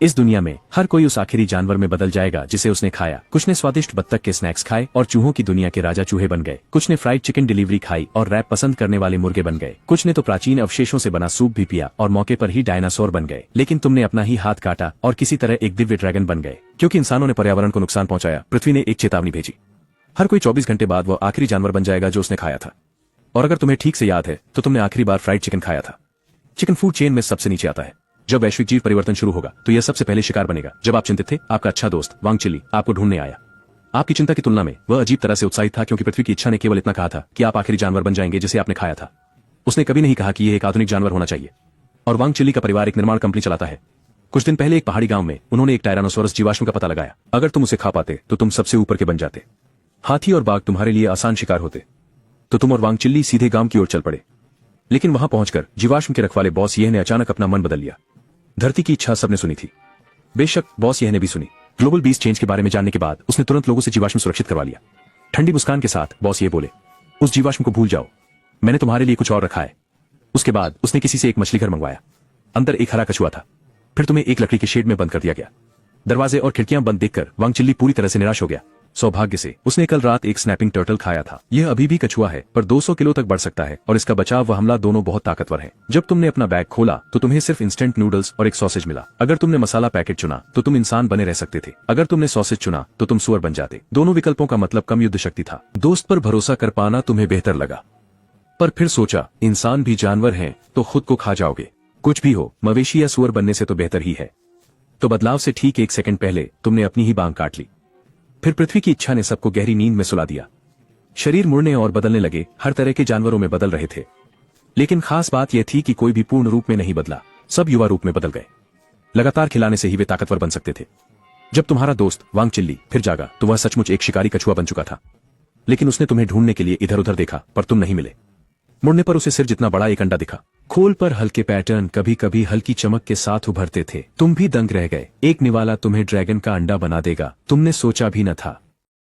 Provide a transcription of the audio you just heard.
इस दुनिया में हर कोई उस आखिरी जानवर में बदल जाएगा जिसे उसने खाया। कुछ ने स्वादिष्ट बत्तख के स्नैक्स खाए और चूहों की दुनिया के राजा चूहे बन गए। कुछ ने फ्राइड चिकन डिलीवरी खाई और रैप पसंद करने वाले मुर्गे बन गए। कुछ ने तो प्राचीन अवशेषों से बना सूप भी पिया और मौके पर ही डायनासोर बन गए। लेकिन तुमने अपना ही हाथ काटा और किसी तरह एक दिव्य ड्रैगन बन गए। क्योंकि इंसानों ने पर्यावरण को नुकसान पहुंचाया, पृथ्वी ने एक चेतावनी भेजी। हर कोई 24 घंटे बाद वो आखिरी जानवर बन जाएगा जो उसने खाया था। और अगर तुम्हें ठीक से याद है तो तुमने आखिरी बार फ्राइड चिकन खाया था। चिकन फूड चेन में सबसे नीचे आता है। जब वैश्विक जीव परिवर्तन शुरू होगा तो यह सबसे पहले शिकार बनेगा। जब आप चिंतित थे, आपका अच्छा दोस्त वांग चिल्ली आपको ढूंढने आया। आपकी चिंता की तुलना में वह अजीब तरह से उत्साहित था, क्योंकि पृथ्वी की इच्छा ने केवल इतना कहा था कि आप आखिरी जानवर बन जाएंगे जिसे आपने खाया था। उसने कभी नहीं कहा कि यह एक आधुनिक जानवर होना चाहिए। और वांग चिल्ली का परिवार एक निर्माण कंपनी चलाता है। कुछ दिन पहले एक पहाड़ी गांव में उन्होंने एक टायरानोसोरस जीवाश्म का पता लगाया। अगर तुम उसे खा पाते तो तुम सबसे ऊपर के बन जाते। हाथी और बाघ तुम्हारे लिए आसान शिकार होते। तो तुम और वांग चिल्ली सीधे गांव की ओर चल पड़े। लेकिन वहां पहुंचकर जीवाश्म के रखवाले बॉस यह ने अचानक अपना मन बदल लिया। धरती की इच्छा सबने सुनी थी। बेशक बॉस यह ने भी सुनी। ग्लोबल बीस चेंज के बारे में जानने के बाद उसने तुरंत लोगों से जीवाश्म सुरक्षित करवा लिया। ठंडी मुस्कान के साथ बॉस ये बोले, उस जीवाश्म को भूल जाओ, मैंने तुम्हारे लिए कुछ और रखा है। उसके बाद उसने किसी से एक मछली घर मंगवाया। अंदर एक हरा कछुआ था। फिर तुम्हें एक लकड़ी के शेड में बंद कर दिया गया। दरवाजे और खिड़कियां बंद देखकर वांग चिल्ली पूरी तरह से निराश हो गया। सौभाग्य से उसने कल रात एक स्नैपिंग टर्टल खाया था। यह अभी भी कछुआ है, पर 200 किलो तक बढ़ सकता है और इसका बचाव व हमला दोनों बहुत ताकतवर है। जब तुमने अपना बैग खोला तो तुम्हें सिर्फ इंस्टेंट नूडल्स और एक सॉसेज मिला। अगर तुमने मसाला पैकेट चुना तो तुम इंसान बने रह सकते थे। अगर तुमने सॉसेज चुना तो तुम सुअर बन जाते। दोनों विकल्पों का मतलब कम युद्ध शक्ति था। दोस्त पर भरोसा कर पाना तुम्हें बेहतर लगा, पर फिर सोचा इंसान भी जानवर हैं तो खुद को खा जाओगे। कुछ भी हो, मवेशी या सुअर बनने से तो बेहतर ही है। तो बदलाव से ठीक 1 सेकंड पहले तुमने अपनी ही बांग काट ली। फिर पृथ्वी की इच्छा ने सबको गहरी नींद में सुला दिया। शरीर मुड़ने और बदलने लगे, हर तरह के जानवरों में बदल रहे थे। लेकिन खास बात यह थी कि कोई भी पूर्ण रूप में नहीं बदला। सब युवा रूप में बदल गए। लगातार खिलाने से ही वे ताकतवर बन सकते थे। जब तुम्हारा दोस्त वांग चिल्ली फिर जागा तो वह सचमुच एक शिकारी कछुआ बन चुका था। लेकिन उसने तुम्हें ढूंढने के लिए इधर उधर देखा, पर तुम नहीं मिले। मुड़ने पर उसे सिर जितना बड़ा एक अंडा दिखा। खोल पर हल्के पैटर्न कभी कभी हल्की चमक के साथ उभरते थे। तुम भी दंग रह गए। एक निवाला तुम्हें ड्रैगन का अंडा बना देगा, तुमने सोचा भी न था।